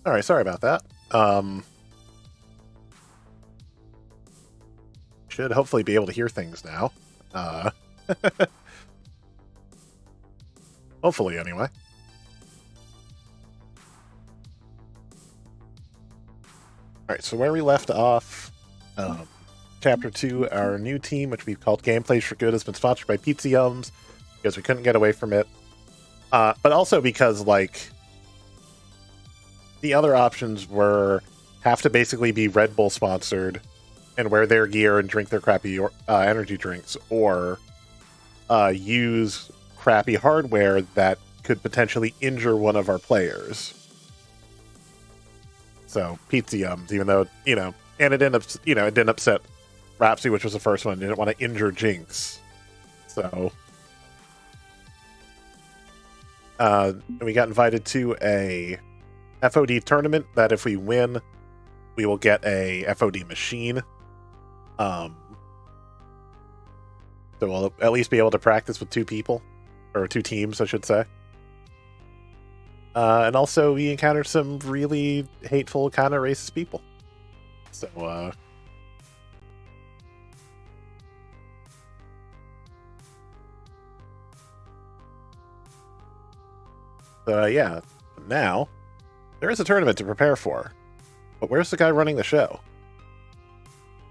Alright, sorry about that. Should hopefully be able to hear things now. Hopefully, anyway. Alright, so where we left off, Chapter 2, our new team, which we've called Gamedays For Good, has been sponsored by Pizza Yums, because we couldn't get away from it. But also because, like, the other options were have to basically be Red Bull sponsored and wear their gear and drink their crappy energy drinks, or use crappy hardware that could potentially injure one of our players. So, Pizza Yums, even though, and it didn't upset Rhapsody, which was the first one, didn't want to injure Jinx. So, we got invited to a FOD tournament that if we win, we will get a FOD machine. So we'll at least be able to practice with 2 people, or 2 teams, I should say. And also, we encountered some really hateful, kind of racist people. So, yeah. Now, there is a tournament to prepare for. But where's the guy running the show?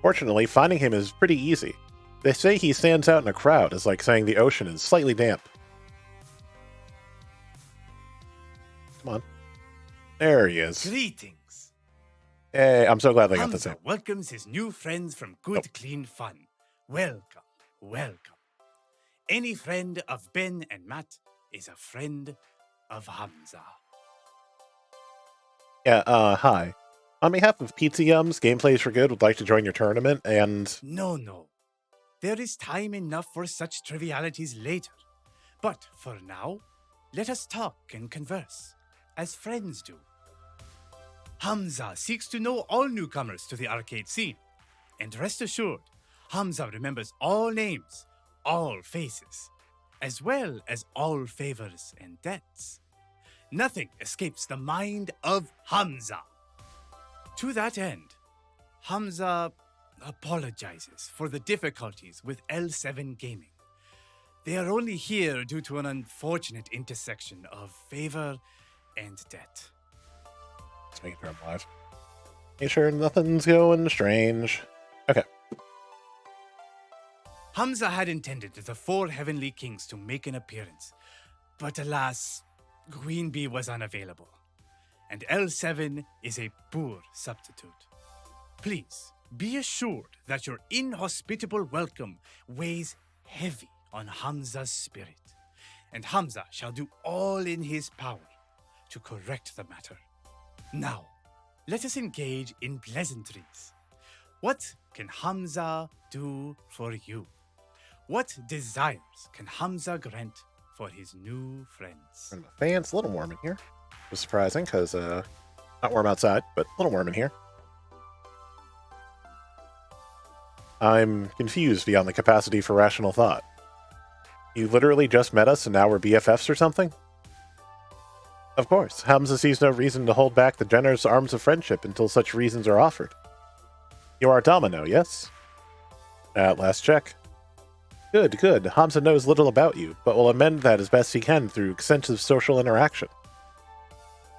Fortunately, finding him is pretty easy. They say he stands out in a crowd, as like saying the ocean is slightly damp. Come on. There he is. Greetings. Hey, I'm so glad they got this in. Hamza welcomes his new friends from Good Clean Fun. Welcome, welcome. Any friend of Ben and Matt is a friend of Hamza. Yeah, hi. On behalf of Pizza Yums, Gamedays For Good would like to join your tournament, and... No. There is time enough for such trivialities later. But for now, let us talk and converse, as friends do. Hamza seeks to know all newcomers to the arcade scene. And rest assured, Hamza remembers all names, all faces, as well as all favors and debts. Nothing escapes the mind of Hamza. To that end, Hamza apologizes for the difficulties with L7 Gaming. They are only here due to an unfortunate intersection of favor and debt. Let's make sure I'm live. Make sure nothing's going strange. Okay. Hamza had intended the 4 Heavenly Kings to make an appearance, but alas, Queen Bee was unavailable, and L7 is a poor substitute. Please be assured that your inhospitable welcome weighs heavy on Hamza's spirit, and Hamza shall do all in his power to correct the matter. Now, let us engage in pleasantries. What can Hamza do for you? What desires can Hamza grant for his new friends? Turn the fan. It's a little warm in here. It was surprising, because, not warm outside, but a little warm in here. I'm confused beyond the capacity for rational thought. You literally just met us and now we're BFFs or something? Of course, Hamza sees no reason to hold back the generous arms of friendship until such reasons are offered. You are Domino, yes? At last check. Good. Hamza knows little about you, but will amend that as best he can through extensive social interaction.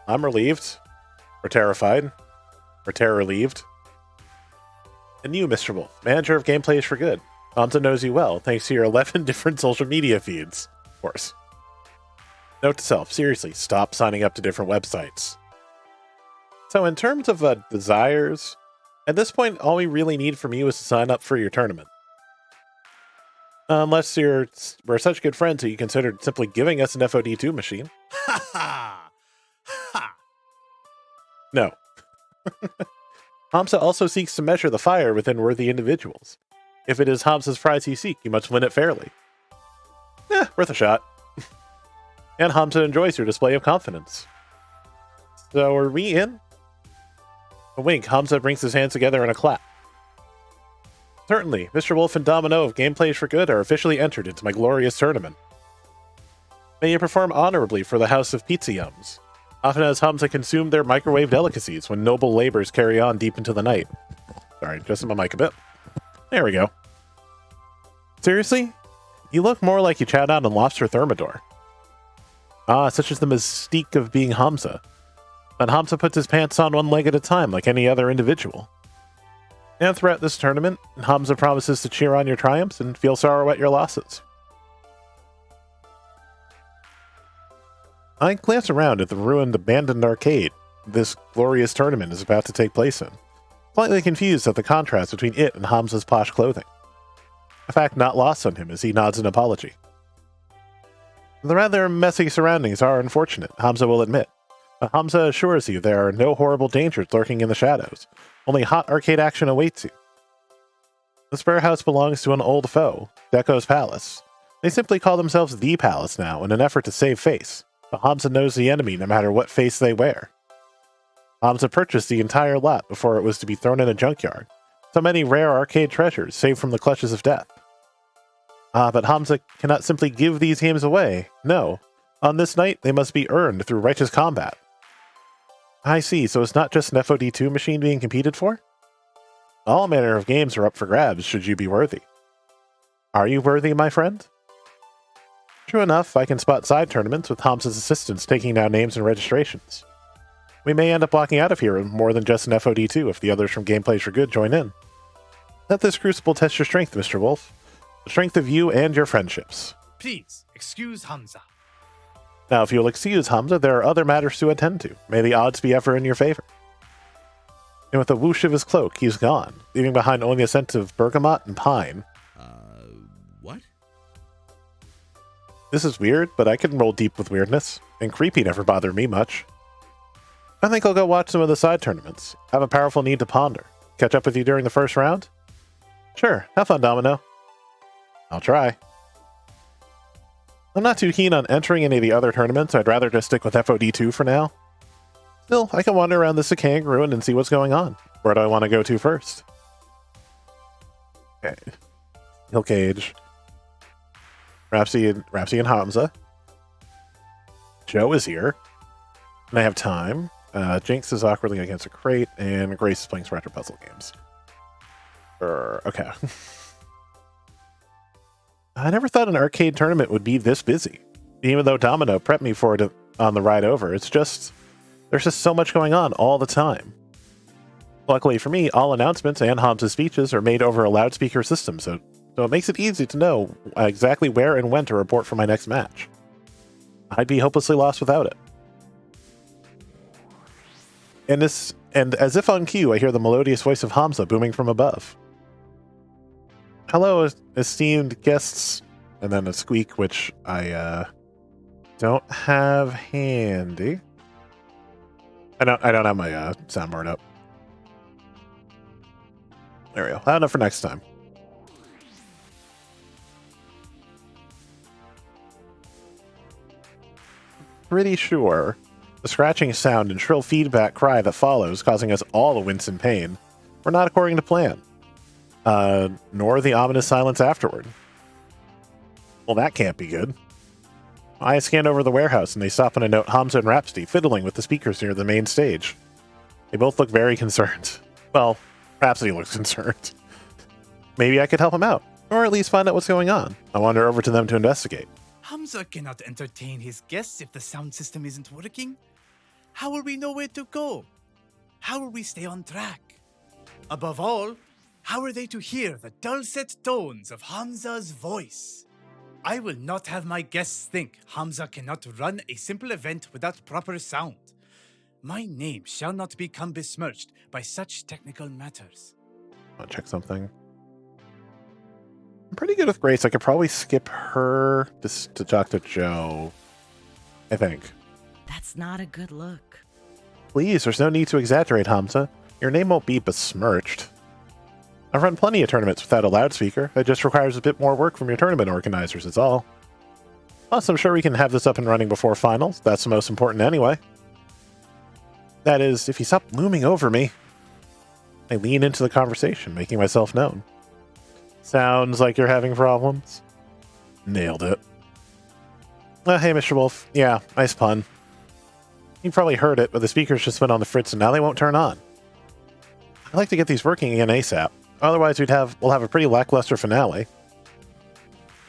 I'm relieved. Or terrified. Or terror-relieved. And you, Mr. Wolf, manager of Gamedays For Good. Hamza knows you well, thanks to your 11 different social media feeds. Of course. Note to self, seriously, stop signing up to different websites. So in terms of desires, at this point, all we really need from you is to sign up for your tournament. Unless we're such good friends that you considered simply giving us an FOD2 machine. Ha ha! Ha! No. Hamza also seeks to measure the fire within worthy individuals. If it is Hamza's prize you seek, you must win it fairly. Worth a shot. And Hamza enjoys your display of confidence. So are we in? A wink, Hamza brings his hands together in a clap. Certainly, Mr. Wolf and Domino of Gamedays For Good are officially entered into my glorious tournament. May you perform honorably for the House of Pizza Yums. often as Hamza consumed their microwave delicacies when noble labors carry on deep into the night. Sorry, adjusting my mic a bit. There we go. Seriously? You look more like you chowed down on lobster thermidor. Ah, such is the mystique of being Hamza. But Hamza puts his pants on one leg at a time like any other individual. And throughout this tournament, Hamza promises to cheer on your triumphs and feel sorrow at your losses. I glance around at the ruined, abandoned arcade this glorious tournament is about to take place in, slightly confused at the contrast between it and Hamza's posh clothing. A fact not lost on him as he nods in apology. The rather messy surroundings are unfortunate, Hamza will admit, but Hamza assures you there are no horrible dangers lurking in the shadows. Only hot arcade action awaits you. The spare house belongs to an old foe, Deco's Palace. They simply call themselves The Palace now in an effort to save face, but Hamza knows the enemy no matter what face they wear. Hamza purchased the entire lot before it was to be thrown in a junkyard. So many rare arcade treasures saved from the clutches of death. But Hamza cannot simply give these games away. No. On this night, they must be earned through righteous combat. I see, so it's not just an FOD2 machine being competed for? All manner of games are up for grabs should you be worthy. Are you worthy, my friend? True enough, I can spot side tournaments with Hamza's assistants taking down names and registrations. We may end up walking out of here with more than just an FOD2 if the others from Gamedays For Good join in. Let this crucible test your strength, Mr. Wolf. The strength of you and your friendships. Please, excuse Hamza. Now, if you'll excuse Hamza, there are other matters to attend to. May the odds be ever in your favor. And with a whoosh of his cloak, he's gone, leaving behind only a scent of bergamot and pine. What? This is weird, but I can roll deep with weirdness, and creepy never bothered me much. I think I'll go watch some of the side tournaments. I have a powerful need to ponder. Catch up with you during the first round? Sure, have fun, Domino. I'll try. I'm not too keen on entering any of the other tournaments. I'd rather just stick with FOD2 for now. Still, I can wander around this decaying ruin and see what's going on. Where do I want to go to first? Okay. Hill Cage. Rhapsody and Hamza. Joe is here. And I have time. Jinx is awkwardly against a crate, and Grace is playing Retro Puzzle games. Okay. I never thought an arcade tournament would be this busy. Even though Domino prepped me for it on the ride over, there's just so much going on all the time. Luckily for me, all announcements and Hamza's speeches are made over a loudspeaker system, so it makes it easy to know exactly where and when to report for my next match. I'd be hopelessly lost without it. And as if on cue, I hear the melodious voice of Hamza booming from above. Hello, esteemed guests, and then a squeak, which I don't have handy. I don't have my soundboard up. There we go. Loud enough for next time. Pretty sure the scratching sound and shrill feedback cry that follows, causing us all to wince in pain, were not according to plan. Nor the ominous silence afterward. Well, that can't be good. I scan over the warehouse and they stop and note Hamza and Rhapsody fiddling with the speakers near the main stage. They both look very concerned. Well, Rhapsody looks concerned. Maybe I could help him out, or at least find out what's going on. I wander over to them to investigate. Hamza cannot entertain his guests if the sound system isn't working. How will we know where to go? How will we stay on track? Above all, how are they to hear the dulcet tones of Hamza's voice? I will not have my guests think Hamza cannot run a simple event without proper sound. My name shall not become besmirched by such technical matters. I'll check something. I'm pretty good with Grace. I could probably skip her to talk to Joe. I think. That's not a good look. Please, there's no need to exaggerate, Hamza. Your name won't be besmirched. I've run plenty of tournaments without a loudspeaker. It just requires a bit more work from your tournament organizers, is all. Plus, I'm sure we can have this up and running before finals. That's the most important anyway. That is, if you stop looming over me. I lean into the conversation, making myself known. Sounds like you're having problems. Nailed it. Hey, Mr. Wolf. Yeah, nice pun. You probably heard it, but the speakers just went on the fritz and now they won't turn on. I'd like to get these working again ASAP. Otherwise, we'll have a pretty lackluster finale.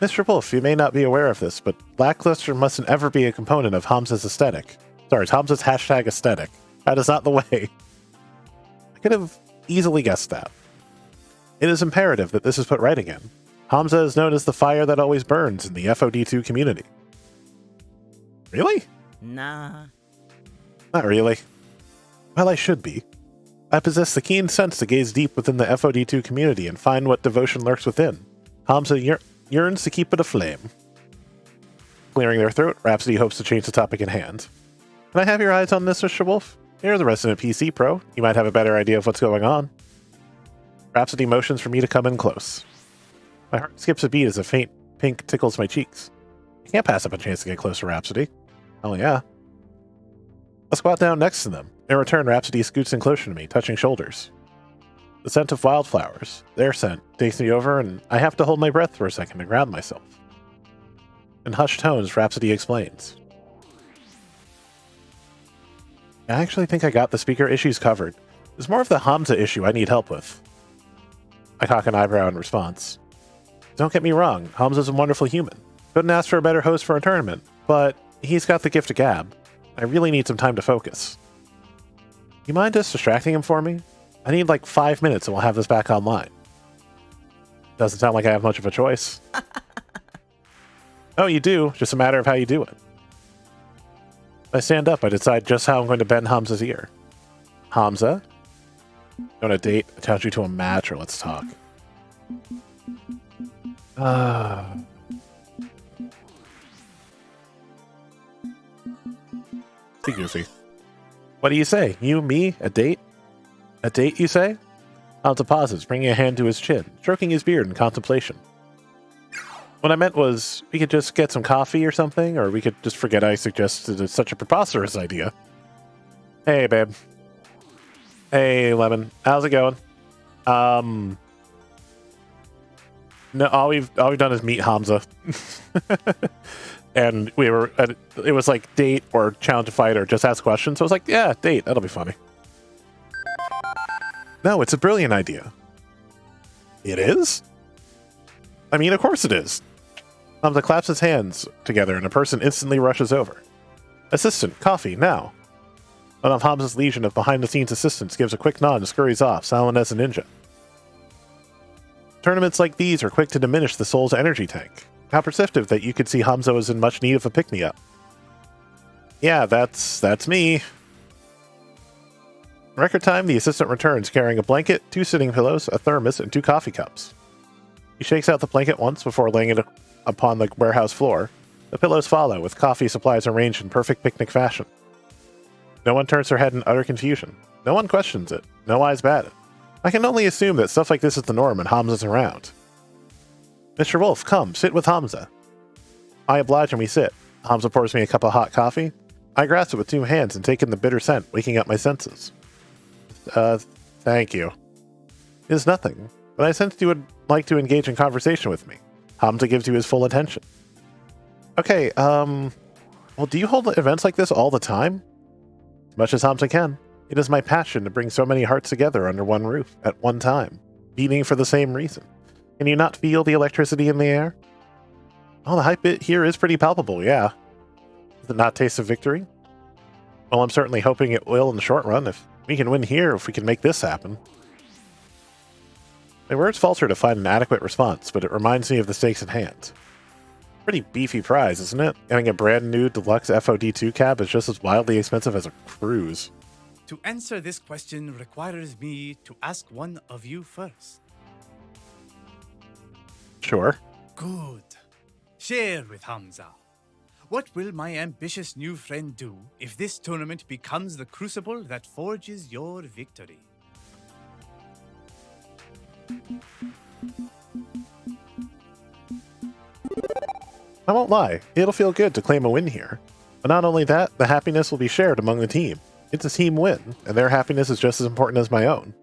Mr. Wolf, you may not be aware of this, but lackluster mustn't ever be a component of Hamza's aesthetic. Sorry, Hamza's hashtag aesthetic. That is not the way. I could have easily guessed that. It is imperative that this is put right again. Hamza is known as the fire that always burns in the FOD2 community. Really? Nah. Not really. Well, I should be. I possess the keen sense to gaze deep within the FOD2 community and find what devotion lurks within. Hamza yearns to keep it aflame. Clearing their throat, Rhapsody hopes to change the topic at hand. Can I have your eyes on this, Mr. Wolf? You're the resident PC pro. You might have a better idea of what's going on. Rhapsody motions for me to come in close. My heart skips a beat as a faint pink tickles my cheeks. I can't pass up a chance to get close to Rhapsody. Oh yeah. I squat down next to them. In return, Rhapsody scoots in closer to me, touching shoulders. The scent of wildflowers, their scent, takes me over, and I have to hold my breath for a second to ground myself. In hushed tones, Rhapsody explains. I actually think I got the speaker issues covered. It's more of the Hamza issue I need help with. I cock an eyebrow in response. Don't get me wrong, Hamza's a wonderful human. Couldn't ask for a better host for a tournament, but he's got the gift of gab. I really need some time to focus. You mind just distracting him for me? I need like 5 minutes and we'll have this back online. Doesn't sound like I have much of a choice. Oh, you do, just a matter of how you do it. I stand up, I decide just how I'm going to bend Hamza's ear. Hamza? You want a date? I challenge you to a match, or let's talk. Be goofy. What do you say? You, me, a date? A date, you say? Hamza pauses, bringing a hand to his chin, stroking his beard in contemplation. What I meant was, we could just get some coffee or something, or we could just forget I suggested such a preposterous idea. Hey, babe. Hey, Lemon. How's it going? No, all we've done is meet Hamza. And it was like date or challenge a fight or just ask questions. So I was like, yeah, date. That'll be funny. No, it's a brilliant idea. It is? I mean, of course it is. Hamza claps his hands together and a person instantly rushes over. Assistant, coffee, now. One of Hamza's legion of behind-the-scenes assistants gives a quick nod and scurries off, silent as a ninja. Tournaments like these are quick to diminish the soul's energy tank. How perceptive that you could see Hamza was in much need of a pick-me-up. Yeah, that's me. In record time, the assistant returns carrying a blanket, 2 sitting pillows, a thermos, and 2 coffee cups. He shakes out the blanket once before laying it upon the warehouse floor. The pillows follow, with coffee supplies arranged in perfect picnic fashion. No one turns their head in utter confusion. No one questions it. No eyes bat it. I can only assume that stuff like this is the norm when Hamza's around. Mr. Wolf, come, sit with Hamza. I oblige and we sit. Hamza pours me a cup of hot coffee. I grasp it with 2 hands and take in the bitter scent, waking up my senses. Thank you. It is nothing, but I sensed you would like to engage in conversation with me. Hamza gives you his full attention. Okay, well, do you hold events like this all the time? As much as Hamza can. It is my passion to bring so many hearts together under one roof, at one time, beating for the same reason. Can you not feel the electricity in the air? Oh, the hype bit here is pretty palpable, yeah. Does it not taste of victory? Well, I'm certainly hoping it will in the short run. If we can win here, if we can make this happen. My words falter to find an adequate response, but it reminds me of the stakes at hand. Pretty beefy prize, isn't it? Getting a brand new deluxe FOD2 cab is just as wildly expensive as a cruise. To answer this question requires me to ask one of you first. Sure. Good. Share with Hamza. What will my ambitious new friend do if this tournament becomes the crucible that forges your victory? I won't lie, it'll feel good to claim a win here. But not only that, the happiness will be shared among the team. It's a team win, and their happiness is just as important as my own.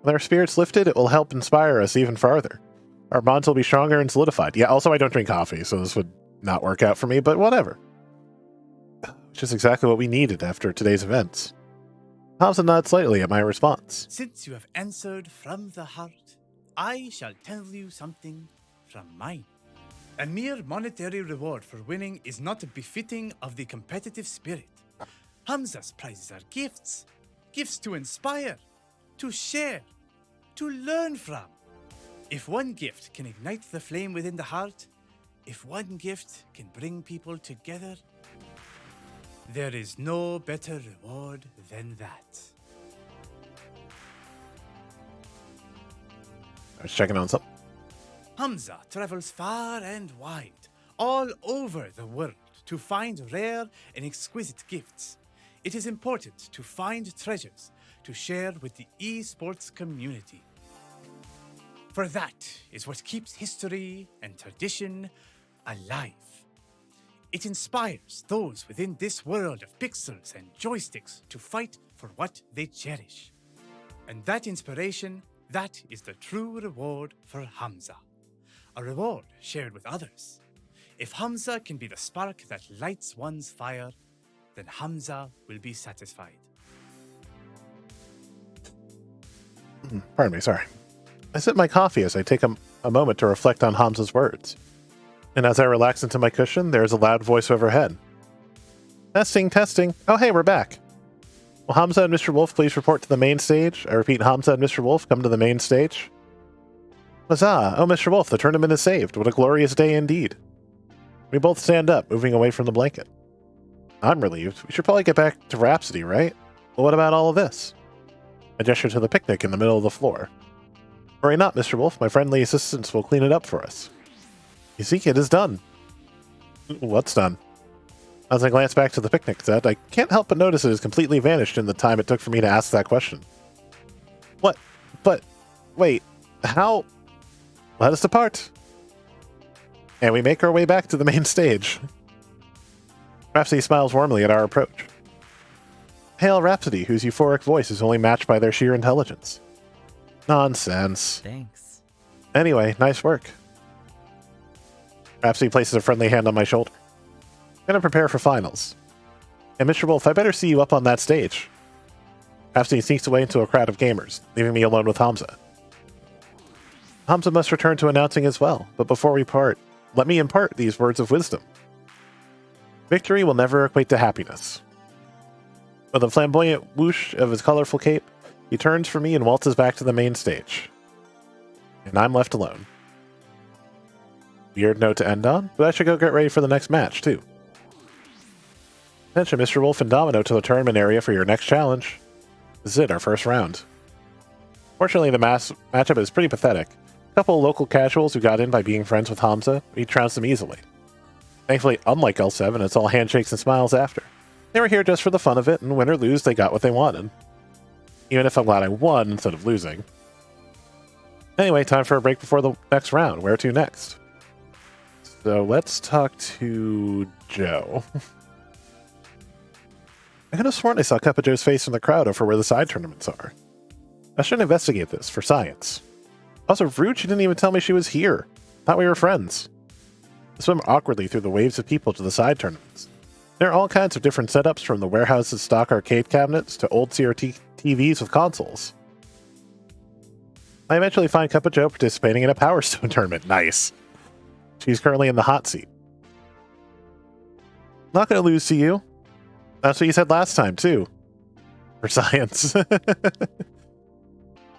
With our spirits lifted, it will help inspire us even farther. Our bonds will be stronger and solidified. Yeah, also I don't drink coffee, so this would not work out for me, but whatever. Just exactly what we needed after today's events. Hamza nodded slightly at my response. Since you have answered from the heart, I shall tell you something from mine. A mere monetary reward for winning is not befitting of the competitive spirit. Hamza's prizes are gifts. Gifts to inspire, to share, to learn from. If one gift can ignite the flame within the heart, if one gift can bring people together, there is no better reward than that. I was checking on something. Hamza travels far and wide, all over the world, to find rare and exquisite gifts. It is important to find treasures to share with the esports community. For that is what keeps history and tradition alive. It inspires those within this world of pixels and joysticks to fight for what they cherish. And that inspiration, that is the true reward for Hamza. A reward shared with others. If Hamza can be the spark that lights one's fire, then Hamza will be satisfied. Pardon me, sorry. I sip my coffee as I take a moment to reflect on Hamza's words. And as I relax into my cushion, there's a loud voice overhead. Testing, testing. Oh, hey, we're back. Will Hamza and Mr. Wolf please report to the main stage? I repeat, Hamza and Mr. Wolf, come to the main stage. Huzzah! Oh, Mr. Wolf, the tournament is saved. What a glorious day indeed. We both stand up, moving away from the blanket. I'm relieved. We should probably get back to Rhapsody, right? Well, what about all of this? I gesture to the picnic in the middle of the floor. Worry not, Mr. Wolf. My friendly assistants will clean it up for us. You see, it is done. What's done? As I glance back to the picnic set, I can't help but notice it has completely vanished in the time it took for me to ask that question. What? But, wait, how? Let us depart. And we make our way back to the main stage. Rhapsody smiles warmly at our approach. Hail Rhapsody, whose euphoric voice is only matched by their sheer intelligence. Nonsense. Thanks. Anyway, nice work. Rhapsody places a friendly hand on my shoulder. Gonna prepare for finals. And Mr. Wolf, I better see you up on that stage. Rhapsody sneaks away into a crowd of gamers, leaving me alone with Hamza. Hamza must return to announcing as well, but before we part, let me impart these words of wisdom. Victory will never equate to happiness. With a flamboyant whoosh of his colorful cape, he turns for me and waltzes back to the main stage. And I'm left alone. Weird note to end on, but I should go get ready for the next match, too. Attention, Mr. Wolf and Domino, to the tournament area for your next challenge. This is it, our first round. Fortunately, the matchup is pretty pathetic. A couple of local casuals who got in by being friends with Hamza, we trounced them easily. Thankfully, unlike L7, it's all handshakes and smiles after. They were here just for the fun of it, and win or lose, they got what they wanted. Even if I'm glad I won instead of losing. Anyway, time for a break before the next round. Where to next? So let's talk to Joe. I could have sworn I saw Cup of Joe's face in the crowd over where the side tournaments are. I should investigate this for science. Also, rude, she didn't even tell me she was here. Thought we were friends. I swim awkwardly through the waves of people to the side tournaments. There are all kinds of different setups, from the warehouse's stock arcade cabinets to old CRT TVs with consoles. I eventually find Cup of Joe participating in a Power Stone tournament. Nice. She's currently in the hot seat. Not going to lose to you. That's what you said last time, too. For science.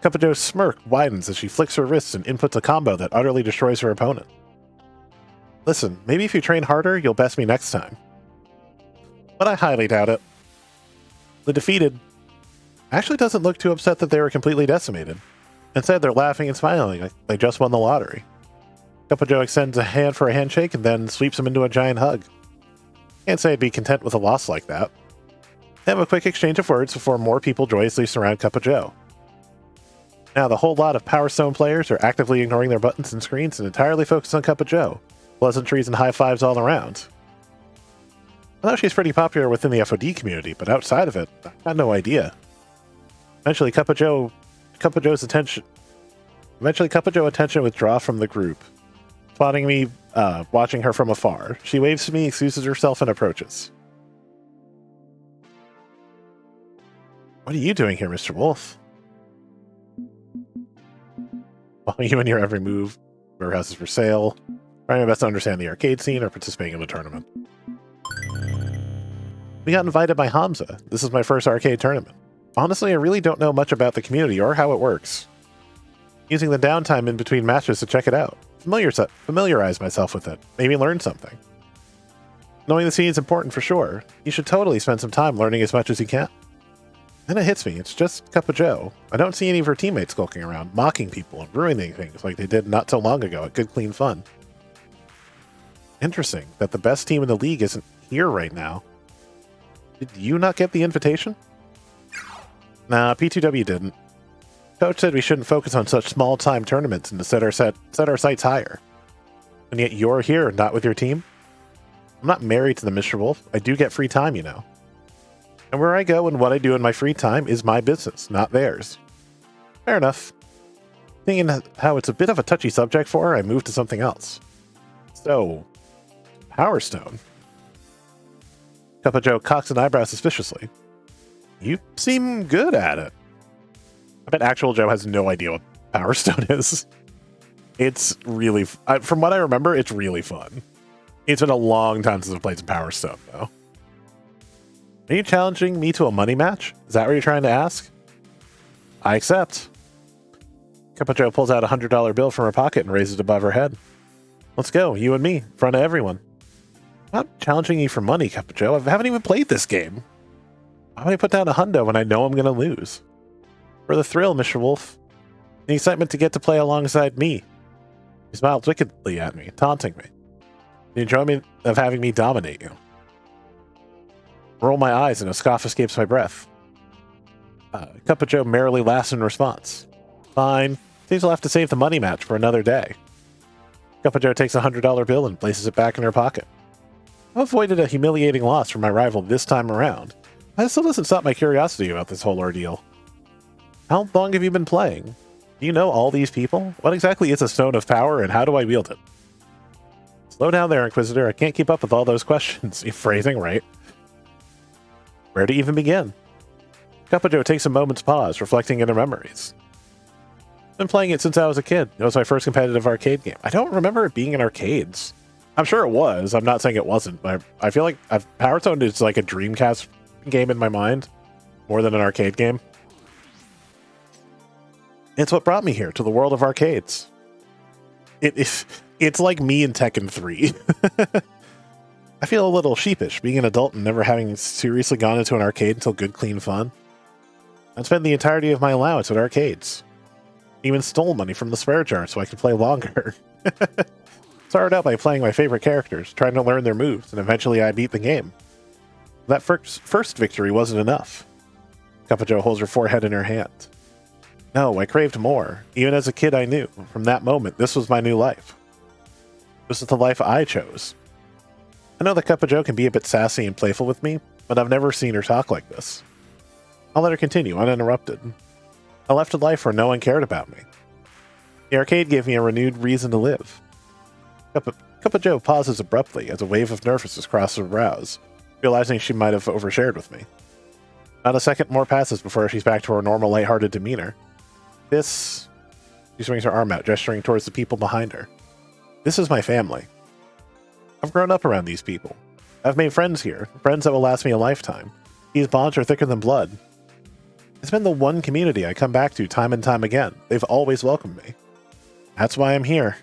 Cup of Joe's smirk widens as she flicks her wrists and inputs a combo that utterly destroys her opponent. Listen, maybe if you train harder, you'll best me next time. But I highly doubt it. The defeated actually doesn't look too upset that they were completely decimated. Instead, they're laughing and smiling like they just won the lottery. Cup of Joe extends a hand for a handshake and then sweeps him into a giant hug. Can't say I'd be content with a loss like that. They have a quick exchange of words before more people joyously surround Cup of Joe. Now, the whole lot of Power Stone players are actively ignoring their buttons and screens and entirely focused on Cup of Joe. Pleasantries and high fives all around. I know she's pretty popular within the FOD community, but outside of it, I had no idea. Eventually, Cup of Joe's attention withdraw from the group. Spotting me, watching her from afar, she waves to me, excuses herself, and approaches. What are you doing here, Mr. Wolf? Following you in your every move, warehouses for sale, trying my best to understand the arcade scene, or participating in the tournament. We got invited by Hamza. This is my first arcade tournament. Honestly, I really don't know much about the community or how it works. Using the downtime in between matches to check it out. Familiarize myself with it. Maybe learn something. Knowing the scene is important for sure. You should totally spend some time learning as much as you can. Then it hits me. It's just Cup of Joe. I don't see any of her teammates skulking around, mocking people and ruining things like they did not so long ago at Good Clean Fun. Interesting that the best team in the league isn't here right now. Did you not get the invitation? Nah, P2W didn't. Coach said we shouldn't focus on such small-time tournaments and to set our sights higher. And yet you're here, not with your team? I'm not married to the Mr. Wolf. I do get free time, you know. And where I go and what I do in my free time is my business, not theirs. Fair enough. Thinking how it's a bit of a touchy subject for her, I moved to something else. So, Power Stone. Cup of Joe cocks an eyebrow suspiciously. You seem good at it. I bet actual Joe has no idea what Power Stone is. It's really, from what I remember, it's really fun. It's been a long time since I've played some Power Stone, though. Are you challenging me to a money match? Is that what you're trying to ask? I accept. Cup of Joe pulls out a $100 bill from her pocket and raises it above her head. Let's go, you and me, in front of everyone. I'm not challenging you for money, Cup of Joe. I haven't even played this game. Why would I put down a hundo when I know I'm going to lose? For the thrill, Mr. Wolf. The excitement to get to play alongside me. He smiled wickedly at me, taunting me. The enjoyment of having me dominate you. Roll my eyes and a scoff escapes my breath. Cup of Joe merrily laughs in response. Fine. Seems I'll have to save the money match for another day. Cup of Joe takes a $100 bill and places it back in her pocket. I've avoided a humiliating loss from my rival this time around. That still doesn't stop my curiosity about this whole ordeal. How long have you been playing? Do you know all these people? What exactly is a Stone of Power and how do I wield it? Slow down there, Inquisitor. I can't keep up with all those questions. You're phrasing, right? Where to even begin? Cup of Joe takes a moment's pause, reflecting in her memories. I've been playing it since I was a kid. It was my first competitive arcade game. I don't remember it being in arcades. I'm sure it was. I'm not saying it wasn't, but I feel like Power Stone is like a Dreamcast game in my mind, more than an arcade game. It's what brought me here, to the world of arcades. It's like me in Tekken 3. I feel a little sheepish, being an adult and never having seriously gone into an arcade until Good Clean Fun. I'd spent the entirety of my allowance at arcades. Even stole money from the spare jar so I could play longer. Started out by playing my favorite characters, trying to learn their moves, and eventually I beat the game. That first victory wasn't enough. Cup of Joe holds her forehead in her hand. No, I craved more. Even as a kid I knew, from that moment, this was my new life. This is the life I chose. I know that Cup of Joe can be a bit sassy and playful with me, but I've never seen her talk like this. I'll let her continue, uninterrupted. I left a life where no one cared about me. The arcade gave me a renewed reason to live. Cup of Joe pauses abruptly as a wave of nervousness crosses her brows, realizing she might have overshared with me. Not a second more passes before she's back to her normal lighthearted demeanor. She swings her arm out, gesturing towards the people behind her. This is my family. I've grown up around these people. I've made friends here, friends that will last me a lifetime. These bonds are thicker than blood. It's been the one community I come back to time and time again. They've always welcomed me. That's why I'm here.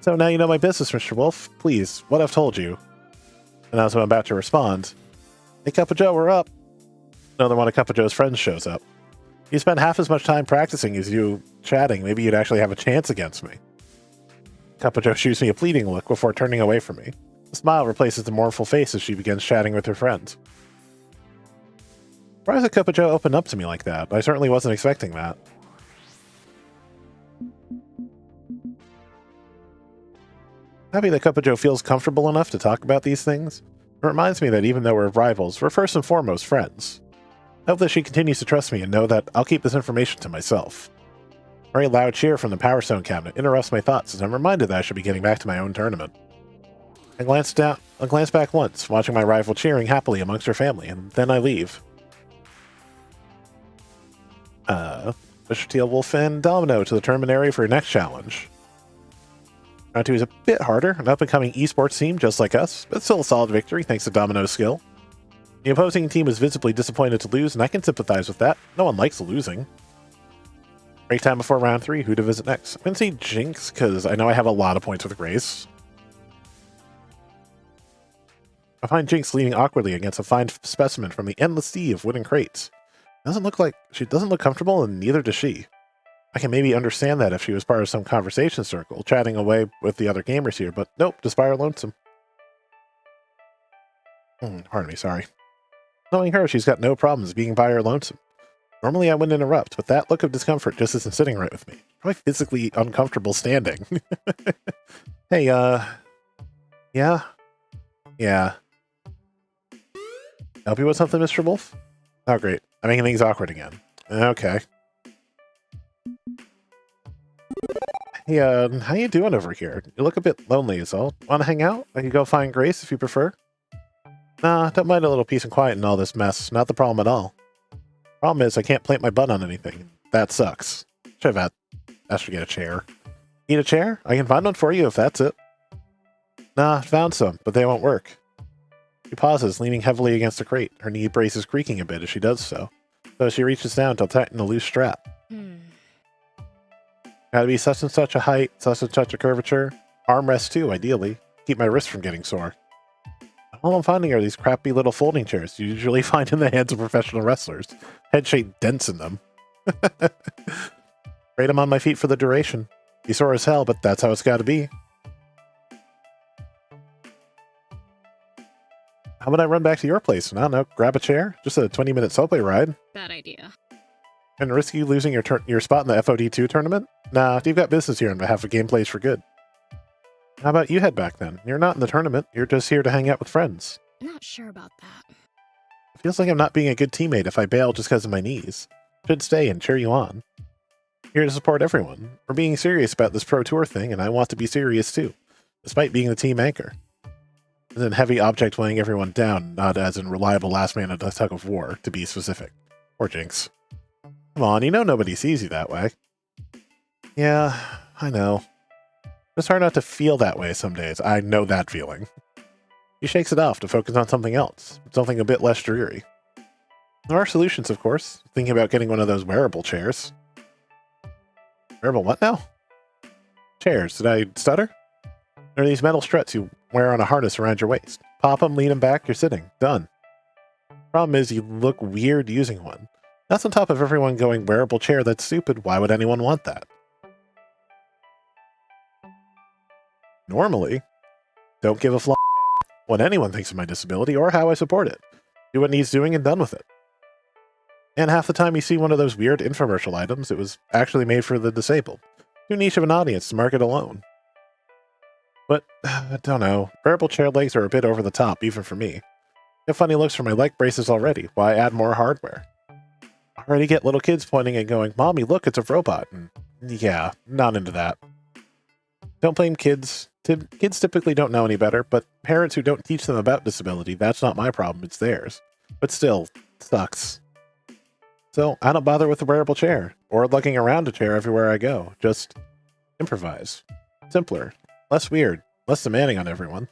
So now you know my business, Mr. Wolf. Please, what I've told you. And as I'm about to respond, hey, Cup of Joe, we're up. Another one of Cup of Joe's friends shows up. You spend half as much time practicing as you chatting. Maybe you'd actually have a chance against me. Cup of Joe shoots me a pleading look before turning away from me. A smile replaces the mournful face as she begins chatting with her friends. Why does a Cup of Joe open up to me like that? I certainly wasn't expecting that. Happy that Cup of Joe feels comfortable enough to talk about these things. It reminds me that even though we're rivals, we're first and foremost friends. I hope that she continues to trust me and know that I'll keep this information to myself. A very loud cheer from the Power Stone cabinet interrupts my thoughts as I'm reminded that I should be getting back to my own tournament. I glance back once, watching my rival cheering happily amongst her family, and then I leave. Mr. Teal will send Domino to the tournament area for your next challenge. Round 2 is a bit harder, an up-and-coming esports team just like us, but still a solid victory thanks to Domino's skill. The opposing team was visibly disappointed to lose, and I can sympathize with that. No one likes losing. Break time before round 3, who to visit next? I'm going to say Jinx, because I know I have a lot of points with Grace. I find Jinx leaning awkwardly against a fine specimen from the endless sea of wooden crates. She doesn't look comfortable, and neither does she. I can maybe understand that if she was part of some conversation circle, chatting away with the other gamers here, but nope, just by her lonesome. Pardon me, sorry. Knowing her, she's got no problems being by her lonesome. Normally I wouldn't interrupt, but that look of discomfort just isn't sitting right with me. Probably physically uncomfortable standing. Hey, yeah? Yeah. Help you with something, Mr. Wolf? Oh, great. I'm making things awkward again. Okay. Hey, how you doing over here? You look a bit lonely, is all. Want to hang out? I can go find Grace if you prefer. Nah, don't mind a little peace and quiet in all this mess. Not the problem at all. Problem is, I can't plant my butt on anything. That sucks. Should have asked to get a chair. Need a chair? I can find one for you if that's it. Nah, found some, but they won't work. She pauses, leaning heavily against a crate. Her knee braces creaking a bit as she does so. So she reaches down to tighten a loose strap. Gotta be such and such a height, such and such a curvature. Armrest too, ideally. Keep my wrist from getting sore. All I'm finding are these crappy little folding chairs you usually find in the hands of professional wrestlers. Head-shaped dents in them. Great, I'm on my feet for the duration. Be sore as hell, but that's how it's gotta be. How about I run back to your place and, I don't know, grab a chair? Just a 20-minute subway ride. Bad idea. And risk you losing your spot in the FOD2 tournament? Nah, you've got business here on behalf of Gamedays For Good. How about you head back then? You're not in the tournament. You're just here to hang out with friends. Not sure about that. It feels like I'm not being a good teammate if I bail just because of my knees. Should stay and cheer you on. Here to support everyone. We're being serious about this Pro Tour thing, and I want to be serious too, despite being the team anchor. As in heavy object weighing everyone down, not as in reliable last man in a tug of war, to be specific. Or Jinx. Come on, you know nobody sees you that way. Yeah, I know. It's hard not to feel that way some days. I know that feeling. He shakes it off to focus on something else, something a bit less dreary. There are solutions, of course. Thinking about getting one of those wearable chairs. Wearable what now? Chairs. Did I stutter? There are these metal struts you wear on a harness around your waist. Pop them, lean them back, you're sitting. Done. Problem is, you look weird using one. That's on top of everyone going, wearable chair, that's stupid. Why would anyone want that? Normally, don't give a fly what anyone thinks of my disability or how I support it. Do what needs doing and done with it. And half the time you see one of those weird infomercial items, it was actually made for the disabled. Too niche of an audience to market alone. But, I don't know, wearable chair legs are a bit over the top, even for me. Get funny looks for my leg braces already. Why add more hardware? I already get little kids pointing and going, Mommy, look, it's a robot. And yeah, not into that. Don't blame kids. Kids typically don't know any better, but parents who don't teach them about disability, that's not my problem, it's theirs. But still, sucks. So, I don't bother with the wearable chair, or lugging around a chair everywhere I go. Just improvise. Simpler. Less weird. Less demanding on everyone.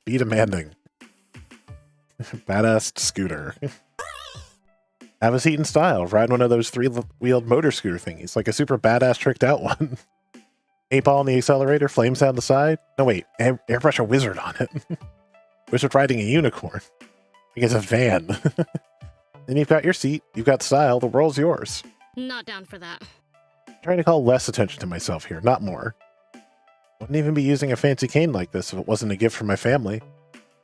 Be demanding. Badass scooter. Have a seat in style. Ride one of those three-wheeled motor scooter thingies, like a super badass tricked out one. 8-ball on the accelerator, flames down the side. No wait, airbrush a wizard on it. Wizard riding a unicorn. Like it's a van. Then you've got your seat, you've got style, the world's yours. Not down for that. I'm trying to call less attention to myself here, not more. Wouldn't even be using a fancy cane like this if it wasn't a gift from my family.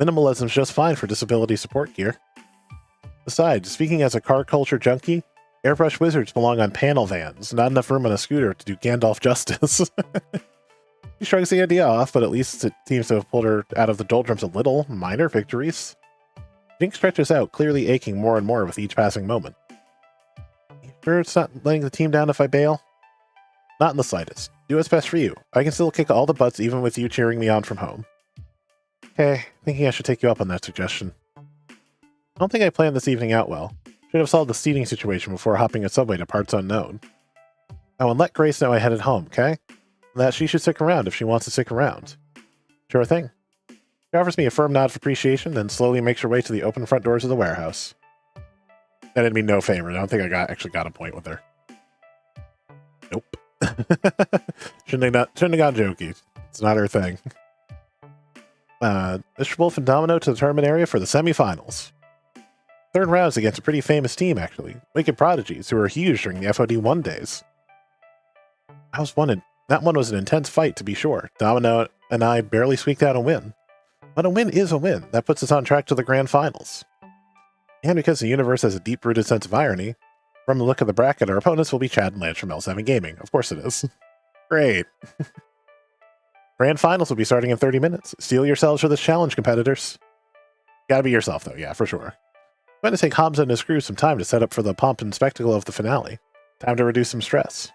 Minimalism's just fine for disability support gear. Besides, speaking as a car culture junkie, airbrush wizards belong on panel vans, not enough room on a scooter to do Gandalf justice. She shrugs the idea off, but at least it seems to have pulled her out of the doldrums a little. Minor victories. Jinx stretches out, clearly aching more and more with each passing moment. You sure it's not letting the team down if I bail? Not in the slightest. Do what's best for you. I can still kick all the butts even with you cheering me on from home. Okay, thinking I should take you up on that suggestion. I don't think I planned this evening out well. Should have solved the seating situation before hopping a subway to parts unknown. Oh, and let Grace know I headed home, okay? And that she should stick around if she wants to stick around. Sure thing. She offers me a firm nod of appreciation, then slowly makes her way to the open front doors of the warehouse. That did me no favor. I don't think I actually got a point with her. Nope. Shouldn't have got jokey. It's not her thing. Mr. Wolf and Domino to the tournament area for the semifinals. Third round is against a pretty famous team, actually. Wicked Prodigies, who were huge during the FOD1 days. That one was an intense fight, to be sure. Domino and I barely squeaked out a win. But a win is a win. That puts us on track to the grand finals. And because the universe has a deep-rooted sense of irony, from the look of the bracket, our opponents will be Chad and Lance from L7 Gaming. Of course it is. Great. Grand finals will be starting in 30 minutes. Steel yourselves for this challenge, competitors. Gotta be yourself, though. Yeah, for sure. I'm going to take Hamza and his crew some time to set up for the pomp and spectacle of the finale. Time to reduce some stress.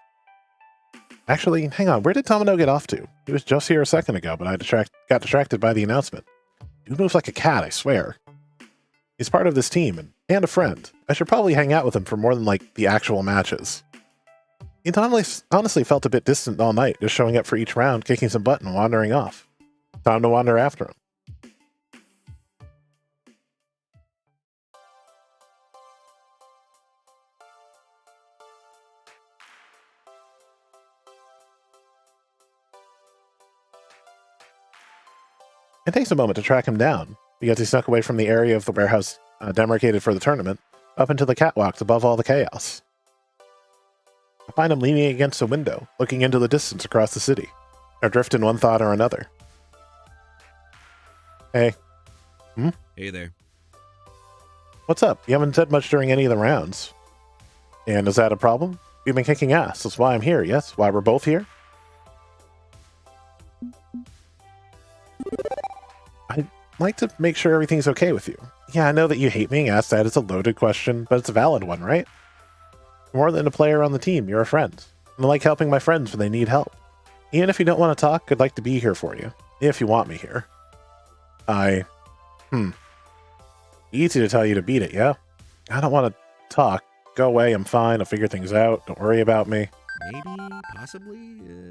Actually, hang on. Where did Domino get off to? He was just here a second ago, but I got distracted by the announcement. Dude moves like a cat, I swear. He's part of this team and a friend. I should probably hang out with him for more than, like, the actual matches. He honestly felt a bit distant all night, just showing up for each round, kicking some butt and wandering off. Time to wander after him. It takes a moment to track him down, because he snuck away from the area of the warehouse demarcated for the tournament, up into the catwalks above all the chaos. I find him leaning against a window, looking into the distance across the city, adrift in one thought or another. Hey. Hey there. What's up? You haven't said much during any of the rounds. And is that a problem? You've been kicking ass. That's why I'm here, yes? Why we're both here? I'd like to make sure everything's okay with you. Yeah, I know that you hate being asked that. It's a loaded question, but it's a valid one, right? More than a player on the team, you're a friend. And I like helping my friends when they need help. Even if you don't want to talk, I'd like to be here for you. If you want me here. Easy to tell you to beat it, yeah? I don't want to talk. Go away, I'm fine, I'll figure things out. Don't worry about me. Maybe, possibly,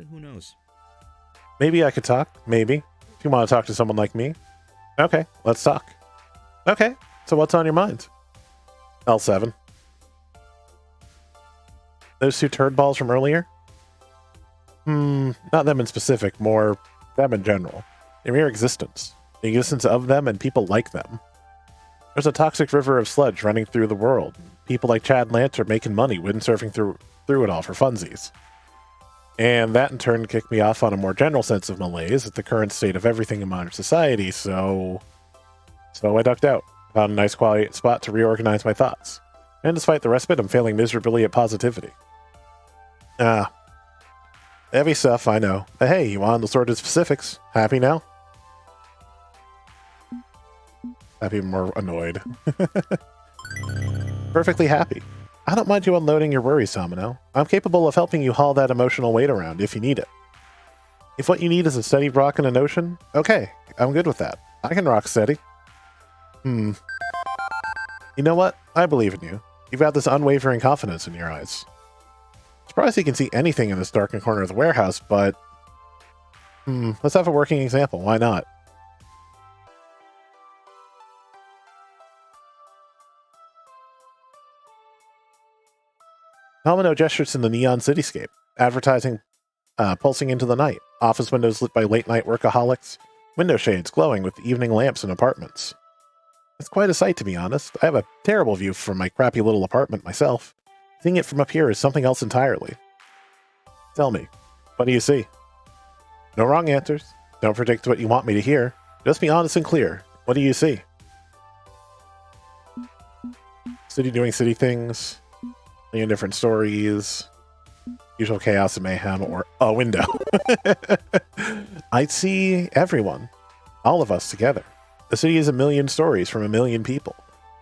who knows? Maybe I could talk, maybe. If you want to talk to someone like me. Okay, let's talk. Okay, so what's on your mind? L7. Those two turd balls from earlier? Not them in specific, more them in general. Their mere existence. The existence of them and people like them. There's a toxic river of sludge running through the world. People like Chad and Lance are making money windsurfing through it all for funsies. And that in turn kicked me off on a more general sense of malaise at the current state of everything in modern society, so I ducked out. Found a nice quiet spot to reorganize my thoughts. And despite the respite, I'm failing miserably at positivity. Heavy stuff, I know. But hey, you want the sordid specifics? Happy now? Happy, more annoyed. Perfectly happy. I don't mind you unloading your worries, Domino. I'm capable of helping you haul that emotional weight around if you need it. If what you need is a steady rock in an ocean, okay, I'm good with that. I can rock steady. You know what? I believe in you. You've got this unwavering confidence in your eyes. Surprised you can see anything in this darkened corner of the warehouse, but... let's have a working example. Why not? Domino gestures in the neon cityscape, advertising pulsing into the night, office windows lit by late-night workaholics, window shades glowing with evening lamps in apartments. It's quite a sight, to be honest. I have a terrible view from my crappy little apartment myself. Seeing it from up here is something else entirely. Tell me, what do you see? No wrong answers. Don't predict what you want me to hear. Just be honest and clear. What do you see? City doing city things. In different stories, usual chaos and mayhem, or a window. I see everyone, all of us together. The city is a million stories from a million people,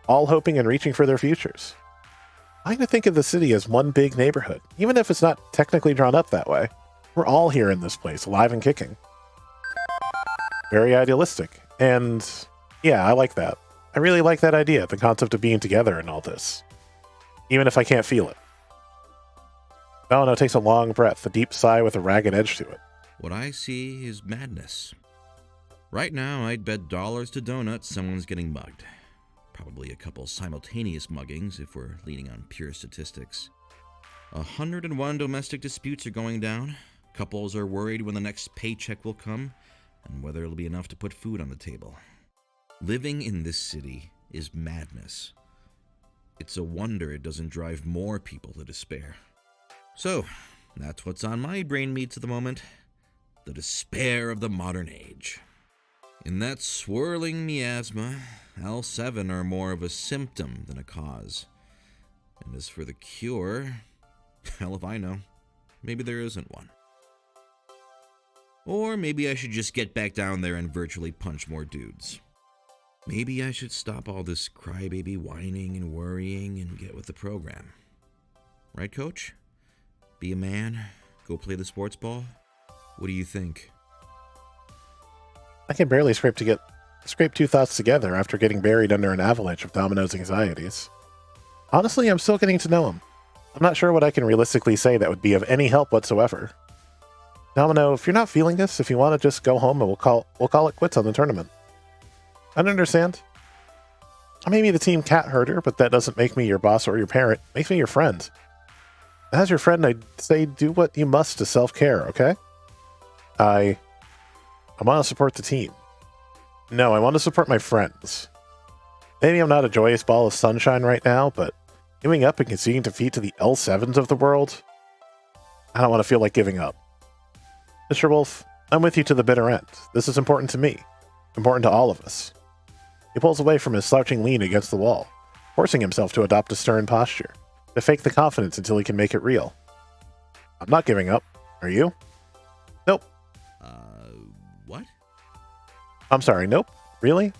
all hoping and reaching for their futures. I like to think of the city as one big neighborhood, even if it's not technically drawn up that way. We're all here in this place, alive and kicking. Very idealistic, and yeah, I like that. I really like that idea, the concept of being together and all this. Even if I can't feel it. Domino takes a long breath, a deep sigh with a ragged edge to it. What I see is madness. Right now, I'd bet dollars to donuts someone's getting mugged. Probably a couple simultaneous muggings if we're leaning on pure statistics. 101 domestic disputes are going down. Couples are worried when the next paycheck will come and whether it'll be enough to put food on the table. Living in this city is madness. It's a wonder it doesn't drive more people to despair. So, that's what's on my brain meats at the moment. The despair of the modern age. In that swirling miasma, L7 are more of a symptom than a cause. And as for the cure, hell if I know. Maybe there isn't one. Or maybe I should just get back down there and virtually punch more dudes. Maybe I should stop all this crybaby whining and worrying and get with the program. Right, Coach? Be a man? Go play the sports ball? What do you think? I can barely scrape two thoughts together after getting buried under an avalanche of Domino's anxieties. Honestly, I'm still getting to know him. I'm not sure what I can realistically say that would be of any help whatsoever. Domino, if you're not feeling this, if you want to just go home and we'll call it quits on the tournament. I don't understand. I may be the team cat herder, but that doesn't make me your boss or your parent. It makes me your friend. As your friend, I'd say do what you must to self-care, okay? I want to support the team. No, I want to support my friends. Maybe I'm not a joyous ball of sunshine right now, but giving up and conceding defeat to the L7s of the world? I don't want to feel like giving up. Mr. Wolf, I'm with you to the bitter end. This is important to me. Important to all of us. He pulls away from his slouching lean against the wall, forcing himself to adopt a stern posture, to fake the confidence until he can make it real. I'm not giving up. Are you? Nope. What? I'm sorry, nope. Really?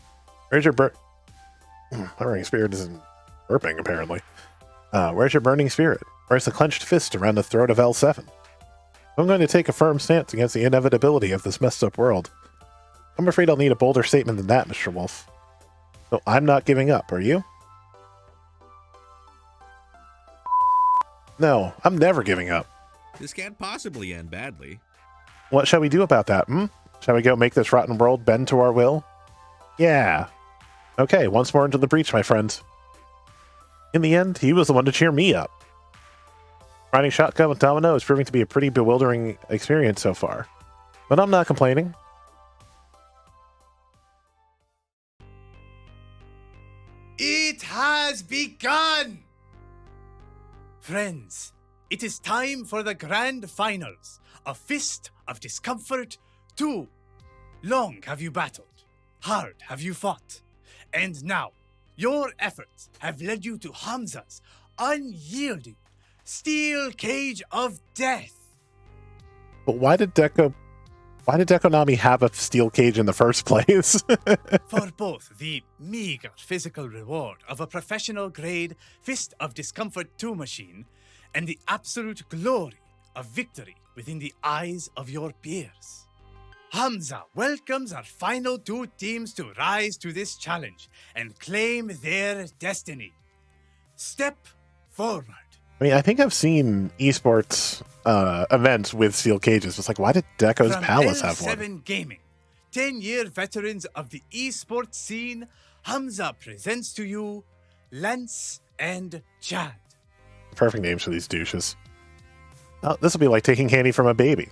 Where's your my burning spirit isn't burping, apparently. Where's your burning spirit? Where's the clenched fist around the throat of L7? I'm going to take a firm stance against the inevitability of this messed up world. I'm afraid I'll need a bolder statement than that, Mr. Wolf. So I'm not giving up, are you? No, I'm never giving up. This can't possibly end badly. What shall we do about that, Shall we go make this rotten world bend to our will? Yeah. Okay, once more into the breach, my friend. In the end, he was the one to cheer me up. Riding shotgun with Domino is proving to be a pretty bewildering experience so far. But I'm not complaining. It has begun! Friends, it is time for the grand finals. A fist of discomfort 2. Long have you battled. Hard have you fought. And now, your efforts have led you to Hamza's unyielding steel cage of death. But why did Dekonami have a steel cage in the first place? For both the meager physical reward of a professional grade Fist of Discomfort 2 machine and the absolute glory of victory within the eyes of your peers. Hamza welcomes our final 2 teams to rise to this challenge and claim their destiny. Step forward. I mean, I think I've seen esports events with steel cages. It's like, why did Deco's From Palace have L7 one? Gaming, 10-year veterans of the esports scene, Hamza presents to you Lance and Chad. Perfect names for these douches. Oh, this will be like taking candy from a baby.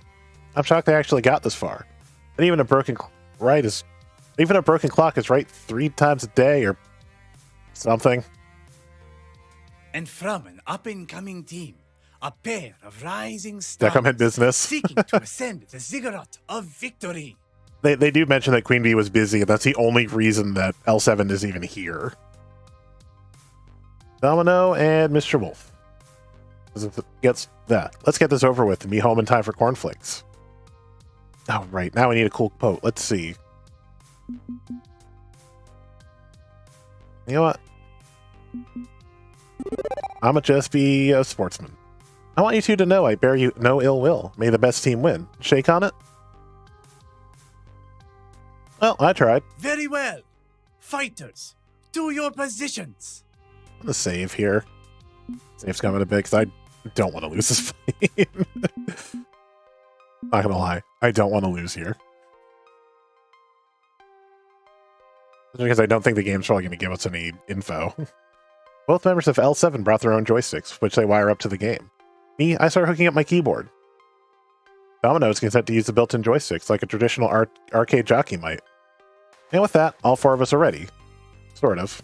I'm shocked they actually got this far. And even a broken clock is right 3 times a day or something. And from an up-and-coming team, a pair of rising stars Decom in business. seeking to ascend the ziggurat of victory. They do mention that Queen Bee was busy, and that's the only reason that L7 is even here. Domino and Mr. Wolf. Let's get this over with and be home in time for cornflakes. Oh, right. Now we need a cool quote. Let's see. You know what? I'ma just be a sportsman. I want you two to know I bear you no ill will. May the best team win. Shake on it? Well, I tried. Very well. Fighters, to your positions. I'm gonna save here. Save's coming a bit because I don't want to lose this fight. Not gonna lie, I don't want to lose here. Because I don't think the game's probably going to give us any info. Both members of L7 brought their own joysticks, which they wire up to the game. Me, I started hooking up my keyboard. Domino is content to use the built-in joysticks like a traditional arcade jockey might. And with that, all four of us are ready. Sort of.